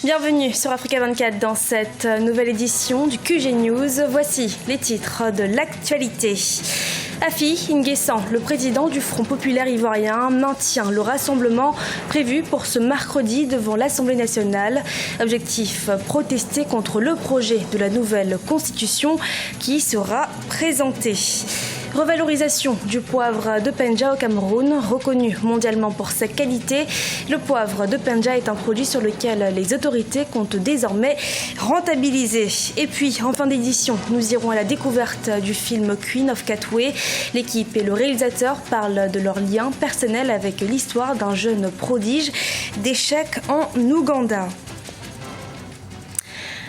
Bienvenue sur Africa 24 dans cette nouvelle édition du QG News. Voici les titres de l'actualité. Afi N'Guessan, le président du Front populaire ivoirien, maintient le rassemblement prévu pour ce mercredi devant l'Assemblée nationale. Objectif, protester contre le projet de la nouvelle constitution qui sera présenté. Revalorisation du poivre de Penja au Cameroun, reconnu mondialement pour sa qualité. Le poivre de Penja est un produit sur lequel les autorités comptent désormais rentabiliser. Et puis, en fin d'édition, nous irons à la découverte du film Queen of Katwe. L'équipe et le réalisateur parlent de leur lien personnel avec l'histoire d'un jeune prodige d'échecs en Ouganda.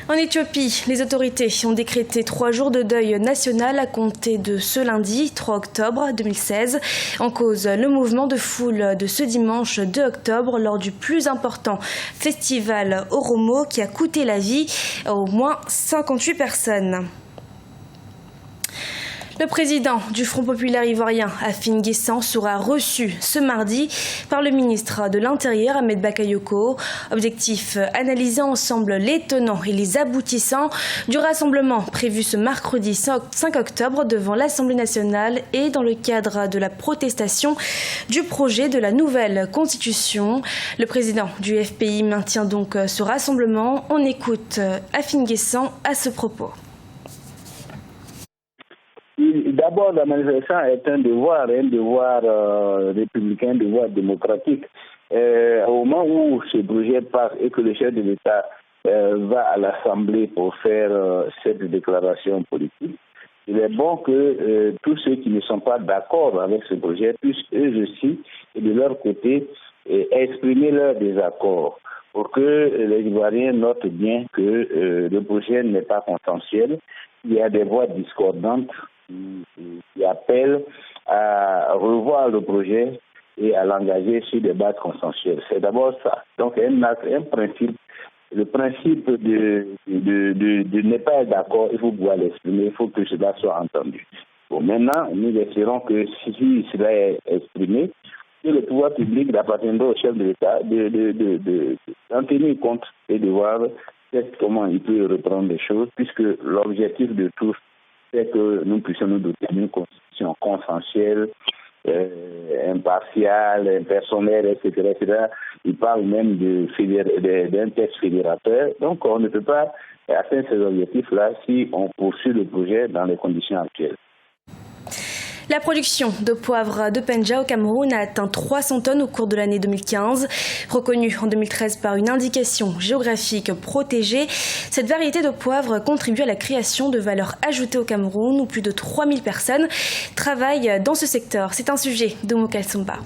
En Éthiopie, les autorités ont décrété 3 jours de deuil national à compter de ce lundi 3 octobre 2016. En cause, le mouvement de foule de ce dimanche 2 octobre lors du plus important festival Oromo qui a coûté la vie à au moins 58 personnes. Le président du Front populaire ivoirien, Afi N'Guessan, sera reçu ce mardi par le ministre de l'Intérieur, Ahmed Bakayoko. Objectif, analyser ensemble les tenants et les aboutissants du rassemblement prévu ce mercredi 5 octobre devant l'Assemblée nationale et dans le cadre de la protestation du projet de la nouvelle constitution. Le président du FPI maintient donc ce rassemblement. On écoute Afi N'Guessan à ce propos. D'abord, la manifestation est un devoir républicain, un devoir démocratique. Au moment où ce projet passe et que le chef de l'État va à l'Assemblée pour faire cette déclaration politique, il est bon que tous ceux qui ne sont pas d'accord avec ce projet puissent eux aussi, et de leur côté, exprimer leur désaccord pour que les Ivoiriens notent bien que le projet n'est pas consensuel. Il y a des voix discordantes qui appellent à revoir le projet et à l'engager sur des bases consensuelles. C'est d'abord ça. Donc un principe, le principe de ne pas être d'accord, il faut pouvoir l'exprimer, il faut que cela soit entendu. Bon, maintenant, nous espérons que si cela est exprimé, que le pouvoir public appartiendra au chef de l'État d'en tenir compte et de voir comment il peut reprendre les choses, puisque l'objectif de tous, c'est que nous puissions nous doter d'une constitution consensuelle, impartiale, impersonnelle, etc., etc. Il parle même d'un texte fédérateur. Donc, on ne peut pas atteindre ces objectifs-là si on poursuit le projet dans les conditions actuelles. La production de poivre de Penja au Cameroun a atteint 300 tonnes au cours de l'année 2015. Reconnue en 2013 par une indication géographique protégée, cette variété de poivre contribue à la création de valeur ajoutée au Cameroun où plus de 3000 personnes travaillent dans ce secteur. C'est un sujet de Mokal Somba.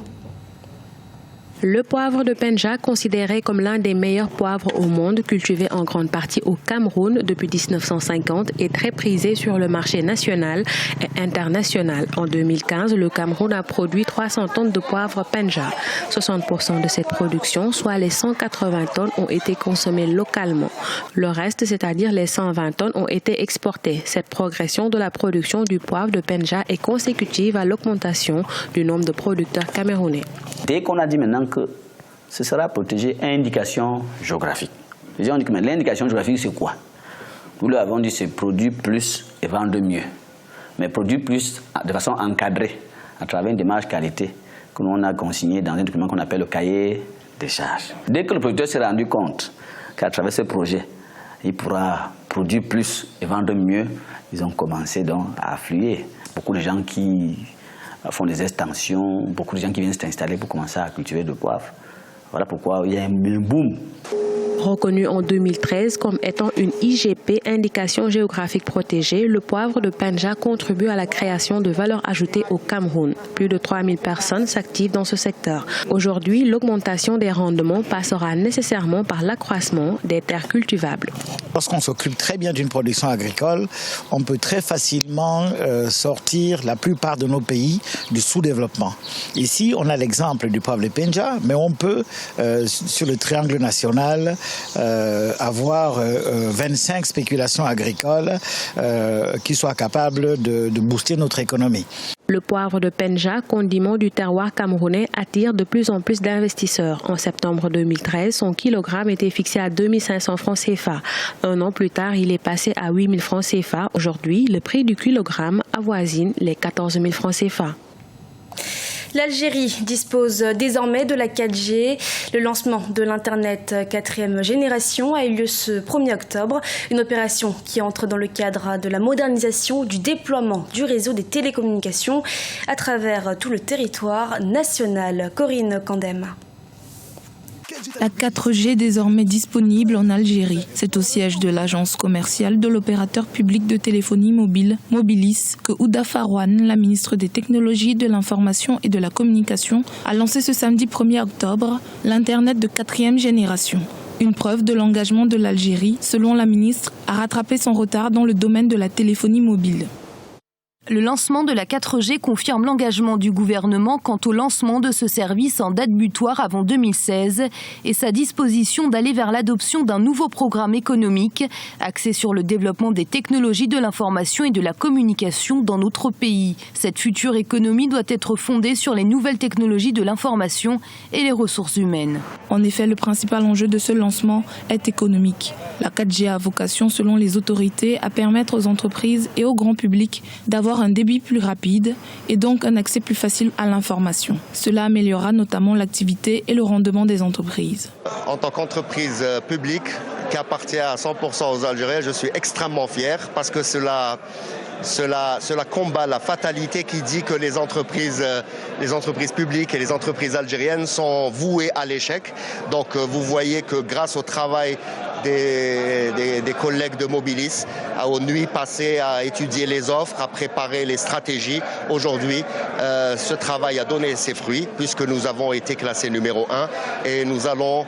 Le poivre de Penja, considéré comme l'un des meilleurs poivres au monde, cultivé en grande partie au Cameroun depuis 1950, est très prisé sur le marché national et international. En 2015, le Cameroun a produit 300 tonnes de poivre Penja. 60% de cette production, soit les 180 tonnes, ont été consommées localement. Le reste, c'est-à-dire les 120 tonnes, ont été exportées. Cette progression de la production du poivre de Penja est consécutive à l'augmentation du nombre de producteurs camerounais. Dès qu'on a dit maintenant que ce sera protégé à indication géographique. Les gens disent mais l'indication géographique c'est quoi? Nous leur avons dit c'est produire plus et vendre mieux. Mais produire plus de façon encadrée à travers une démarche qualité que nous a consigné dans un document qu'on appelle le cahier des charges. Dès que le producteur s'est rendu compte qu'à travers ce projet, il pourra produire plus et vendre mieux, ils ont commencé donc à affluer. Beaucoup de gens qui font des extensions, beaucoup de gens qui viennent s'installer pour commencer à cultiver du poivre. Voilà pourquoi il y a un boom. Reconnu en 2013 comme étant une IGP, indication géographique protégée, le poivre de Penja contribue à la création de valeur ajoutée au Cameroun. Plus de 3000 personnes s'activent dans ce secteur. Aujourd'hui, l'augmentation des rendements passera nécessairement par l'accroissement des terres cultivables. Lorsqu'on s'occupe très bien d'une production agricole, on peut très facilement sortir la plupart de nos pays du sous-développement. Ici, on a l'exemple du poivre de Penja, mais on peut, sur le triangle national, avoir 25 spéculations agricoles qui soient capables de booster notre économie. Le poivre de Penja, condiment du terroir camerounais, attire de plus en plus d'investisseurs. En septembre 2013, son kilogramme était fixé à 2500 francs CFA. Un an plus tard, il est passé à 8000 francs CFA. Aujourd'hui, le prix du kilogramme avoisine les 14 000 francs CFA. L'Algérie dispose désormais de la 4G. Le lancement de l'Internet 4e génération a eu lieu ce 1er octobre. Une opération qui entre dans le cadre de la modernisation du déploiement du réseau des télécommunications à travers tout le territoire national. Corinne Kandem. La 4G désormais disponible en Algérie. C'est au siège de l'agence commerciale de l'opérateur public de téléphonie mobile, Mobilis, que Ouda Farouane, la ministre des Technologies, de l'Information et de la Communication, a lancé ce samedi 1er octobre l'Internet de 4e génération. Une preuve de l'engagement de l'Algérie, selon la ministre, à rattraper son retard dans le domaine de la téléphonie mobile. Le lancement de la 4G confirme l'engagement du gouvernement quant au lancement de ce service en date butoir avant 2016 et sa disposition d'aller vers l'adoption d'un nouveau programme économique axé sur le développement des technologies de l'information et de la communication dans notre pays. Cette future économie doit être fondée sur les nouvelles technologies de l'information et les ressources humaines. En effet, le principal enjeu de ce lancement est économique. La 4G a vocation, selon les autorités, à permettre aux entreprises et au grand public d'avoir un débit plus rapide et donc un accès plus facile à l'information. Cela améliorera notamment l'activité et le rendement des entreprises. En tant qu'entreprise publique qui appartient à 100% aux Algériens, je suis extrêmement fier parce que cela combat la fatalité qui dit que les entreprises publiques et les entreprises algériennes sont vouées à l'échec. Donc vous voyez que grâce au travail des collègues de Mobilis, aux nuits passées à étudier les offres, à préparer les stratégies, aujourd'hui, ce travail a donné ses fruits puisque nous avons été classés numéro 1 et nous allons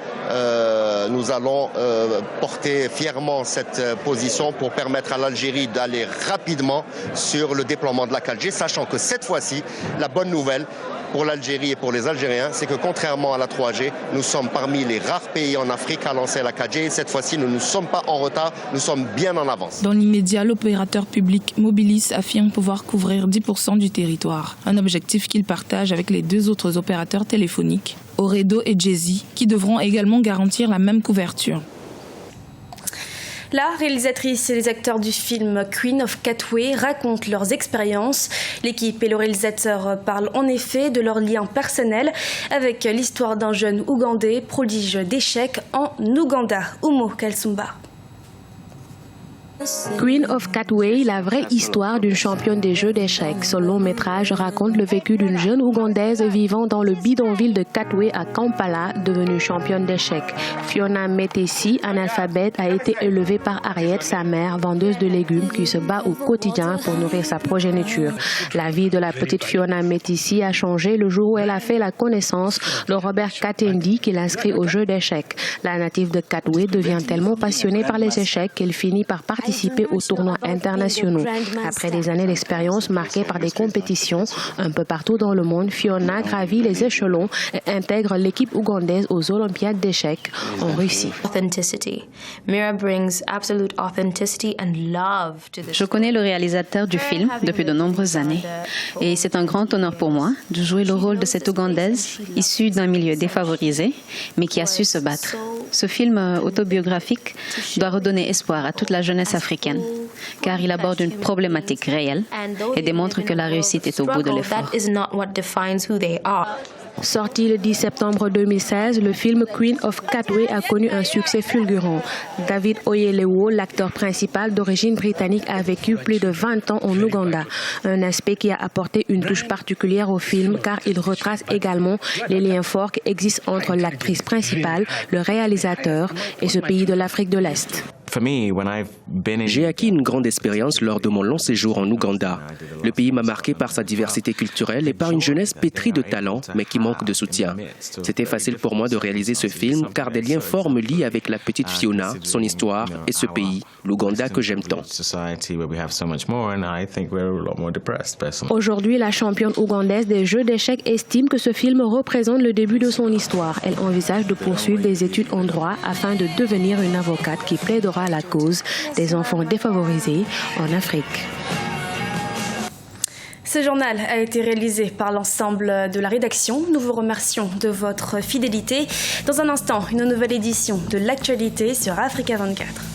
porter fièrement cette position pour permettre à l'Algérie d'aller rapidement sur le déploiement de la 4G, sachant que cette fois-ci, la bonne nouvelle pour l'Algérie et pour les Algériens, c'est que contrairement à la 3G, nous sommes parmi les rares pays en Afrique à lancer la 4G et cette fois-ci, nous ne sommes pas en retard, nous sommes bien en avance. Dans l'immédiat, l'opérateur public Mobilis affirme pouvoir couvrir 10% du territoire, un objectif qu'il partage avec les deux autres opérateurs téléphoniques, Ooredoo et Djezzy, qui devront également garantir la même couverture. La réalisatrice et les acteurs du film Queen of Katwe racontent leurs expériences. L'équipe et le réalisateur parlent en effet de leurs liens personnels avec l'histoire d'un jeune Ougandais prodige d'échecs en Ouganda. Oumo Kalsumba. Queen of Katwe, la vraie histoire d'une championne des jeux d'échecs. Ce long métrage raconte le vécu d'une jeune Ougandaise vivant dans le bidonville de Katwe à Kampala, devenue championne d'échecs. Fiona Metesi, analphabète, a été élevée par Harriet, sa mère, vendeuse de légumes, qui se bat au quotidien pour nourrir sa progéniture. La vie de la petite Fiona Metesi a changé le jour où elle a fait la connaissance de Robert Katendi, qui l'inscrit aux jeux d'échecs. La native de Katwe devient tellement passionnée par les échecs qu'elle finit par participer aux tournois internationaux. Après des années d'expérience marquées par des compétitions un peu partout dans le monde, Fiona gravit les échelons et intègre l'équipe ougandaise aux Olympiades d'échecs en Russie. Je connais le réalisateur du film depuis de nombreuses années et c'est un grand honneur pour moi de jouer le rôle de cette Ougandaise issue d'un milieu défavorisé mais qui a su se battre. Ce film autobiographique doit redonner espoir à toute la jeunesse africaine, car il aborde une problématique réelle et démontre que la réussite est au bout de l'effort. Sorti le 10 septembre 2016, le film Queen of Katwe a connu un succès fulgurant. David Oyelowo, l'acteur principal d'origine britannique, a vécu plus de 20 ans en Ouganda. Un aspect qui a apporté une touche particulière au film car il retrace également les liens forts qui existent entre l'actrice principale, le réalisateur et ce pays de l'Afrique de l'Est. J'ai acquis une grande expérience lors de mon long séjour en Ouganda. Le pays m'a marqué par sa diversité culturelle et par une jeunesse pétrie de talent, mais qui manque de soutien. C'était facile pour moi de réaliser ce film car des liens forts me lient avec la petite Fiona, son histoire et ce pays, l'Ouganda que j'aime tant. Aujourd'hui, la championne ougandaise des jeux d'échecs estime que ce film représente le début de son histoire. Elle envisage de poursuivre des études en droit afin de devenir une avocate qui plaidera à la cause des enfants défavorisés en Afrique. Ce journal a été réalisé par l'ensemble de la rédaction. Nous vous remercions de votre fidélité. Dans un instant, une nouvelle édition de l'actualité sur Africa 24.